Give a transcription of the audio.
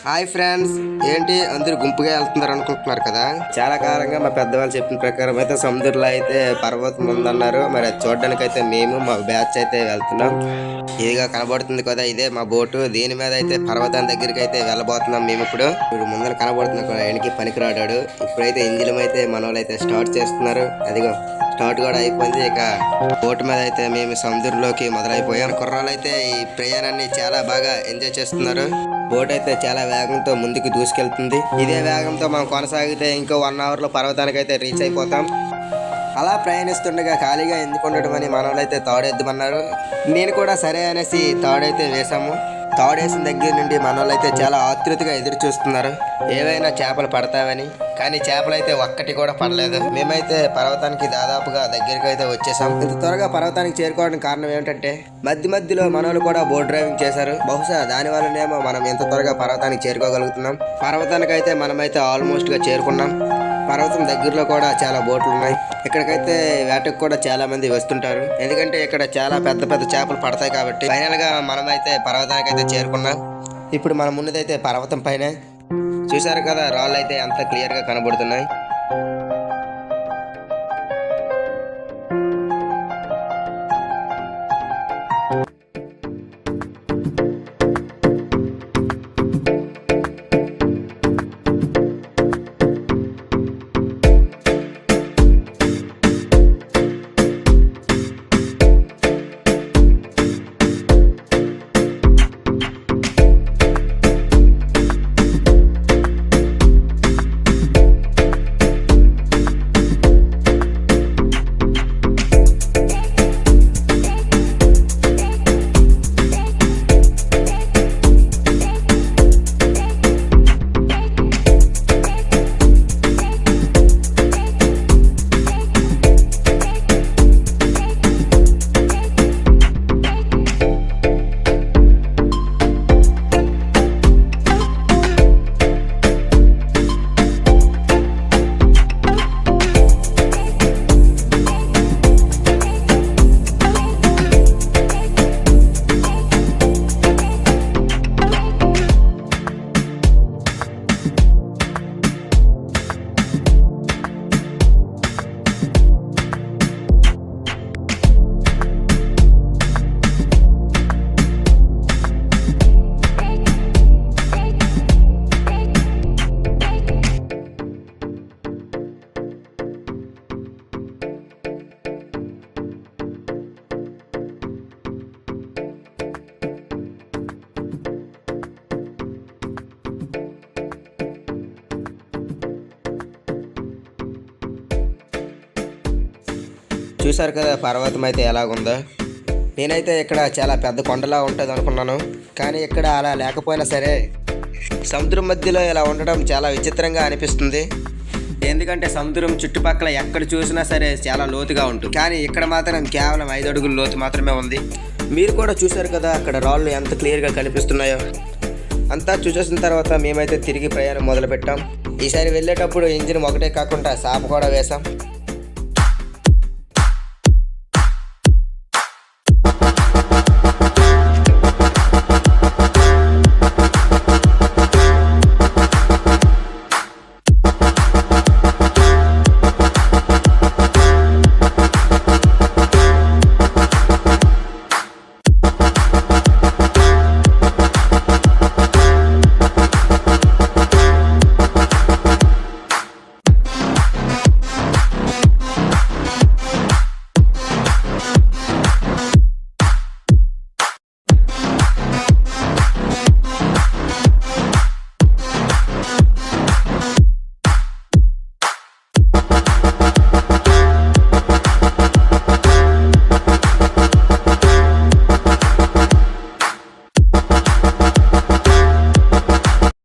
Hi friends, ఏంటి అందరూ గుంపుగా వెళ్తున్నారు అనుకుంటున్నారు కదా. చాలా కాలంగా మా పెద్దవాళ్ళు చెప్పిన ప్రకారం అయితే సముద్రంలో అయితే పర్వతం ఉందన్నారు. మరి అది చూడడానికి అయితే మేము మా బ్యాచ్ అయితే వెళ్తున్నాం. ఇదిగా కనబడుతుంది కదా, ఇదే మా బోటు. దీని మీద అయితే పర్వతం దగ్గరికి అయితే వెళ్ళబోతున్నాం మేము. ఇప్పుడు ముందర కనబడుతున్న ఆయనకి పనికిరాడాడు. ఇప్పుడైతే ఇంజిన్ అయితే మన వాళ్ళు అయితే స్టార్ట్ చేస్తున్నారు. అదిగో స్టార్ట్ కూడా అయిపోయింది. ఇక బోట్ మీద అయితే మేము సముద్రంలోకి మొదలైపోయాం. కుర్రాళ్ళు అయితే ఈ ప్రయాణాన్ని చాలా బాగా ఎంజాయ్ చేస్తున్నారు. బోట్ అయితే చాలా వేగంతో ముందుకు దూసుకెళ్తుంది. ఇదే వేగంతో మనం కొనసాగితే ఇంకో 1 అవర్లో పర్వతానికి అయితే రీచ్ అయిపోతాం. అలా ప్రయాణిస్తుండగా ఖాళీగా ఎందుకు ఉండడం అని మనోళ్ళైతే తాడేద్దామన్నారు. నేను కూడా సరే అనేసి తాడైతే వేసాము. తాడేసిన దగ్గర నుండి మనోళ్ళైతే చాలా ఆతృతగా ఎదురు చూస్తున్నారు, ఏవైనా చేపలు పడతావని. కానీ చేపలు అయితే ఒక్కటి కూడా పడలేదు. మేమైతే పర్వతానికి దాదాపుగా దగ్గరికి అయితే వచ్చేసాం. ఇంత త్వరగా పర్వతానికి చేరుకోవడానికి కారణం ఏమిటంటే మధ్యలో మనోళ్ళు కూడా బోట్ డ్రైవింగ్ చేశారు. బహుశా దాని వల్లనేమో మనం ఎంత త్వరగా పర్వతానికి చేరుకోగలుగుతున్నాం. పర్వతానికి అయితే మనమైతే ఆల్మోస్ట్ గా చేరుకున్నాం. పర్వతం దగ్గరలో కూడా చాలా బోట్లు ఉన్నాయి. ఇక్కడికైతే వేటకు కూడా చాలా మంది వస్తుంటారు, ఎందుకంటే ఇక్కడ చాలా పెద్ద పెద్ద చేపలు పడతాయి కాబట్టి. ఫైనల్ గా మనమైతే పర్వతానికి అయితే చేరుకున్నాం. ఇప్పుడు మనం ఉన్నదైతే పర్వతం పైన. చూసారు కదా, రాళ్ళు అయితే అంత క్లియర్ గా కనబడుతున్నాయి. చూసారు కదా పర్వతం అయితే ఎలాగుందో. నేనైతే ఇక్కడ చాలా పెద్ద కొండలా ఉంటుంది అనుకున్నాను, కానీ ఇక్కడ అలా లేకపోయినా సరే సముద్రం మధ్యలో ఇలా ఉండడం చాలా విచిత్రంగా అనిపిస్తుంది. ఎందుకంటే సముద్రం చుట్టుపక్కల ఎక్కడ చూసినా సరే చాలా లోతుగా ఉంటుంది, కానీ ఇక్కడ మాత్రం కేవలం 5 అడుగుల లోతు మాత్రమే ఉంది. మీరు కూడా చూసారు కదా అక్కడ రాళ్ళు ఎంత క్లియర్గా కనిపిస్తున్నాయో. అంతా చూసేసిన తర్వాత మేమైతే తిరిగి ప్రయాణం మొదలు పెట్టాం. ఈసారి వెళ్ళేటప్పుడు ఇంజిన్ ఒకటే కాకుండా సాప కూడా వేసాం.